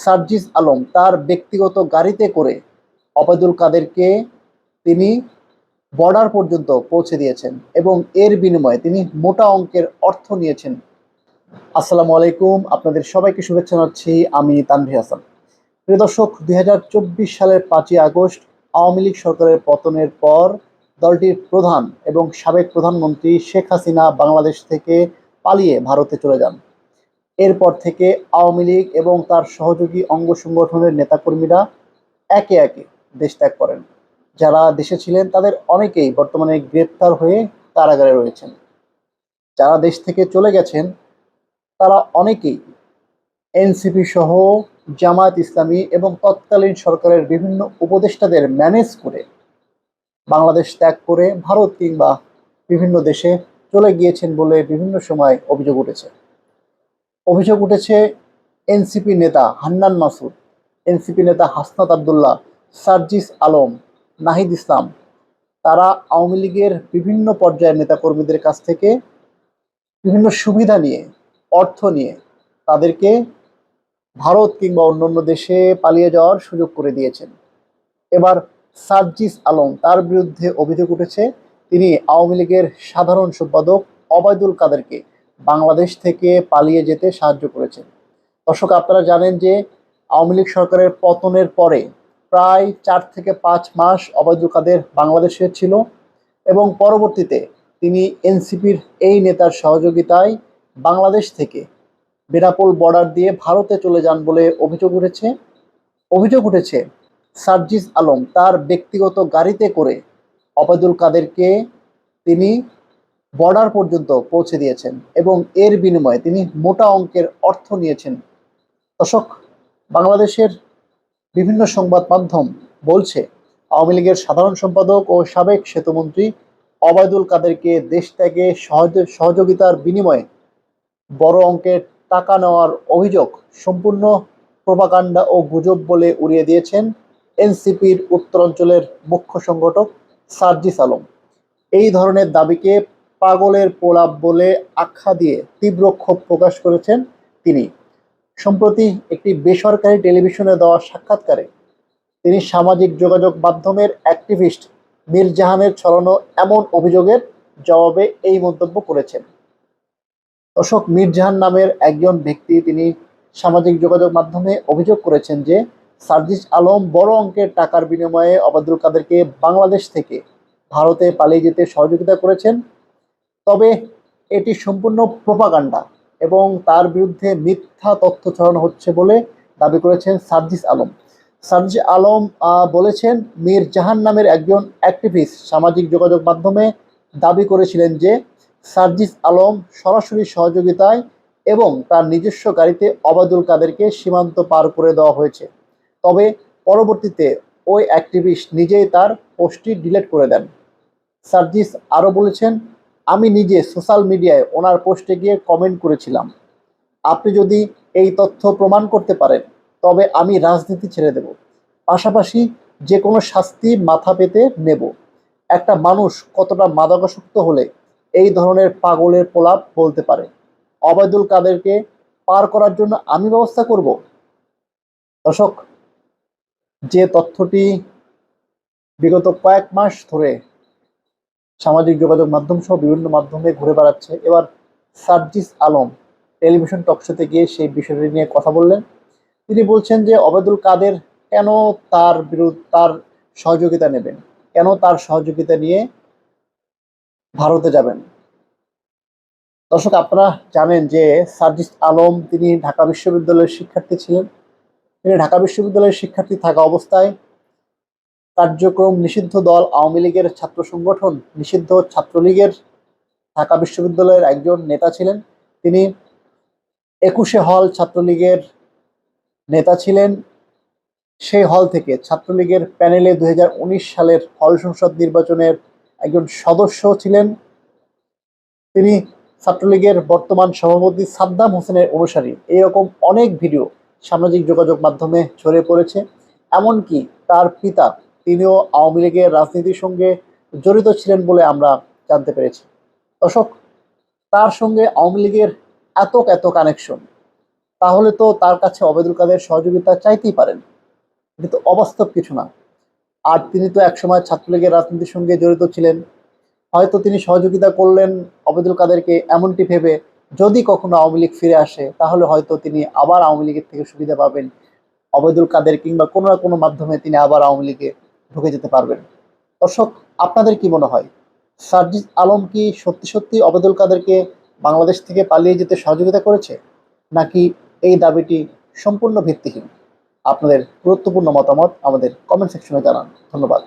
সার্জিস আলম তার ব্যক্তিগত গাড়িতে করে ওবায়দুল কাদেরকে তিনি বর্ডার পর্যন্ত পৌঁছে দিয়েছেন এবং এর বিনিময়ে তিনি মোটা অঙ্কের অর্থ নিয়েছেন। আসসালামু আলাইকুম, আপনাদের সবাইকে শুভেচ্ছা জানাচ্ছি। আমি তানভীর হাসান। প্রিয় দর্শক, ২০২৪ সালের ৫ই আগস্ট আওয়ামী লীগ সরকারের পতনের পর দলটির প্রধান এবং সাবেক প্রধানমন্ত্রী শেখ হাসিনা বাংলাদেশ থেকে পালিয়ে ভারতে চলে যান। এরপর থেকে আওয়ামী লীগ এবং তার সহযোগী অঙ্গ সংগঠনের নেতাকর্মীরা একে একে দেশ ত্যাগ করেন। যারা দেশে ছিলেন তাদের অনেকেই বর্তমানে গ্রেপ্তার হয়ে কারাগারে রয়েছেন। যারা দেশ থেকে চলে গেছেন তারা অনেকেই এনসিপি সহ জামায়াত ইসলামী এবং তৎকালীন সরকারের বিভিন্ন উপদেষ্টাদের ম্যানেজ করে বাংলাদেশ ত্যাগ করে ভারত কিংবা বিভিন্ন দেশে চলে গিয়েছেন বলে বিভিন্ন সময় অভিযোগ উঠেছে এনসিপি নেতা হান্নান মাসুদ, এনসিপি নেতা হাসনাত আবদুল্লাহ, সার্জিস আলম, নাহিদ ইসলাম। তারা আওয়ামী লীগের বিভিন্ন পর্যায়ের নেতাকর্মীদের কাছ থেকে বিভিন্ন সুবিধা নিয়ে, অর্থ নিয়ে তাদেরকে ভারত কিংবা অন্যান্য দেশে পালিয়ে যাওয়ার সুযোগ করে দিয়েছেন। এবার সার্জিস আলম, তার বিরুদ্ধে অভিযোগ উঠেছে তিনি আওয়ামী লীগের সাধারণ সম্পাদক ওবায়দুল কাদেরকে বাংলাদেশ থেকে পালিয়ে যেতে সাহায্য করেছেন। দর্শক, আপনারা জানেন যে আওয়ামী লীগ সরকারের পতনের পরে প্রায় ৪ থেকে ৫ মাস ওবায়দুল কাদের বাংলাদেশে ছিল এবং পরবর্তীতে তিনি এনসিপির এই নেতার সহযোগিতায় বাংলাদেশ থেকে বেনাপোল বর্ডার দিয়ে ভারতে চলে যান বলে অভিযোগ উঠেছে সার্জিস আলম তার ব্যক্তিগত গাড়িতে করে ওবায়দুল কাদেরকে তিনি বর্ডার পর্যন্ত পৌঁছে দিয়েছেন এবং এর বিনিময়ে তিনি মোটা অঙ্কের অর্থ নিয়েছেন। দর্শক, বাংলাদেশের বিভিন্ন সংবাদ মাধ্যম বলছে আওয়ামী লীগের সাধারণ সম্পাদক ও সাবেক সেতুমন্ত্রী ওবায়দুল কাদেরকে দেশ ত্যাগে সহযোগিতার বিনিময়ে বড় অঙ্কের টাকা নেওয়ার অভিযোগ সম্পূর্ণ প্রোপাগান্ডা ও গুজব বলে উড়িয়ে দিয়েছেন এনসিপির উত্তরাঞ্চলের মুখ্য সংগঠক সার্জিস আলম। এই ধরনের দাবিকে পাগলের প্রলাপ বলে আখ্যা দিয়ে তীব্র ক্ষোভ প্রকাশ করেছেন তিনি। সম্প্রতি একটি বেসরকারি টেলিভিশনে দেওয়া সাক্ষাৎকারে তিনি সামাজিক যোগাযোগ মাধ্যমের অ্যাক্টিভিস্ট মীর জাহানের ছড়ানো এমন অভিযোগের জবাবে এই মন্তব্য করেছেন। দর্শক, মীর জাহান নামের একজন ব্যক্তি তিনি সামাজিক যোগাযোগ মাধ্যমে অভিযোগ করেছেন যে সার্জিস আলম বড় অঙ্কের টাকার বিনিময়ে ওবায়দুল কাদেরকে বাংলাদেশ থেকে ভারতে পালিয়ে যেতে সহযোগিতা করেছেন। তবে এটি সম্পূর্ণ প্রোপাগান্ডা এবং তার বিরুদ্ধে মিথ্যা তথ্য ছড়ানো হচ্ছে বলে দাবি করেছেন সার্জিস আলম। সার্জিস আলম বলেছেন, মীর জাহান নামের একজন অ্যাক্টিভিস্ট সামাজিক যোগাযোগ মাধ্যমে দাবি করেছিলেন যে সার্জিস আলম সরাসরি সহযোগিতায় এবং তার নিজস্ব গাড়িতে ওবায়দুল কাদেরকে সীমান্ত পার করে দেওয়া হয়েছে। তবে পরবর্তীতে ওই অ্যাক্টিভিস্ট নিজেই তার পোস্টটি ডিলিট করে দেন। সার্জিস আরও বলেছেন, আমি নিজে সোশ্যাল মিডিয়ায় ওনার পোস্টে গিয়ে কমেন্ট করেছিলাম, আপনি যদি এই তথ্য প্রমাণ করতে পারেন তবে আমি রাজনীতি ছেড়ে দেব, পাশাপাশি যে কোনো শাস্তি মাথা পেতে নেব। একটা মানুষ কতটা মাদকাসক্ত হলে এই ধরনের পাগলের প্রলাপ বলতে পারে? ওবায়দুল কাদেরকে পার করার জন্য আমি ব্যবস্থা করব। দর্শক, যে তথ্যটি বিগত কয়েক মাস ধরে সামাজিক যোগাযোগ মাধ্যম সহ বিভিন্ন মাধ্যমে ঘুরে বেড়াচ্ছে, এবার সার্জিস আলম টেলিভিশন টকশোতে গিয়ে সেই বিষয়টি নিয়ে কথা বললেন। তিনি বলছেন যে ওবায়দুল কাদের কেন তার সহযোগিতা নেবেন, কেন তার সহযোগিতা নিয়ে ভারতে যাবেন। দর্শক, আপনারা জানেন যে সার্জিস আলম তিনি ঢাকা বিশ্ববিদ্যালয়ের শিক্ষার্থী ছিলেন। তিনি ঢাকা বিশ্ববিদ্যালয়ের শিক্ষার্থী থাকা অবস্থায় কার্যক্রম নিষিদ্ধ দল আওয়ামী লীগের ছাত্র সংগঠন নিষিদ্ধ ছাত্রলীগের ঢাকা বিশ্ববিদ্যালয়ের একজন নেতা ছিলেন। তিনি ২১শে হল ছাত্রলীগের নেতা ছিলেন। সেই হল থেকে ছাত্রলীগের প্যানেলে ২০১৯ সালের হল সংসদ নির্বাচনের একজন সদস্য ছিলেন। তিনি ছাত্রলীগের বর্তমান সভাপতি সাদ্দাম হোসেনের অনুসারী। এরকম অনেক ভিডিও সামাজিক যোগাযোগ মাধ্যমে ছড়িয়ে পড়েছে। এমনকি তার পিতা তিনিও আওয়ামী লীগের রাজনীতির সঙ্গে জড়িত ছিলেন বলে আমরা জানতে পেরেছি। দর্শক, তার সঙ্গে আওয়ামী লীগের এত কানেকশন, তাহলে তো তার কাছে ওবায়দুল কাদের সহযোগিতা চাইতেই পারেন। এটা তো অবাস্তব কিছু না। আর তিনি তো একসময় ছাত্রলীগের রাজনীতির সঙ্গে জড়িত ছিলেন। হয়তো তিনি সহযোগিতা করলেন ওবায়দুল কাদেরকে এমনটি ভেবে, যদি কখনো আওয়ামী লীগ ফিরে আসে তাহলে হয়তো তিনি আবার আওয়ামী লীগের থেকে সুবিধা পাবেন। ওবায়দুল কাদের কিংবা কোনো না কোনো মাধ্যমে তিনি আবার আওয়ামী লীগে ঢুকে যেতে পারবেন। দর্শক, আপনাদের কি মনে হয়, সার্জিস আলম কি সত্যি সত্যি ওবায়দুল কাদেরকে বাংলাদেশ থেকে পালিয়ে যেতে সহযোগিতা করেছে, নাকি এই দাবিটি সম্পূর্ণ ভিত্তিহীন? আপনাদের গুরুত্বপূর্ণ মতামত আমাদের কমেন্ট সেকশনে জানান। ধন্যবাদ।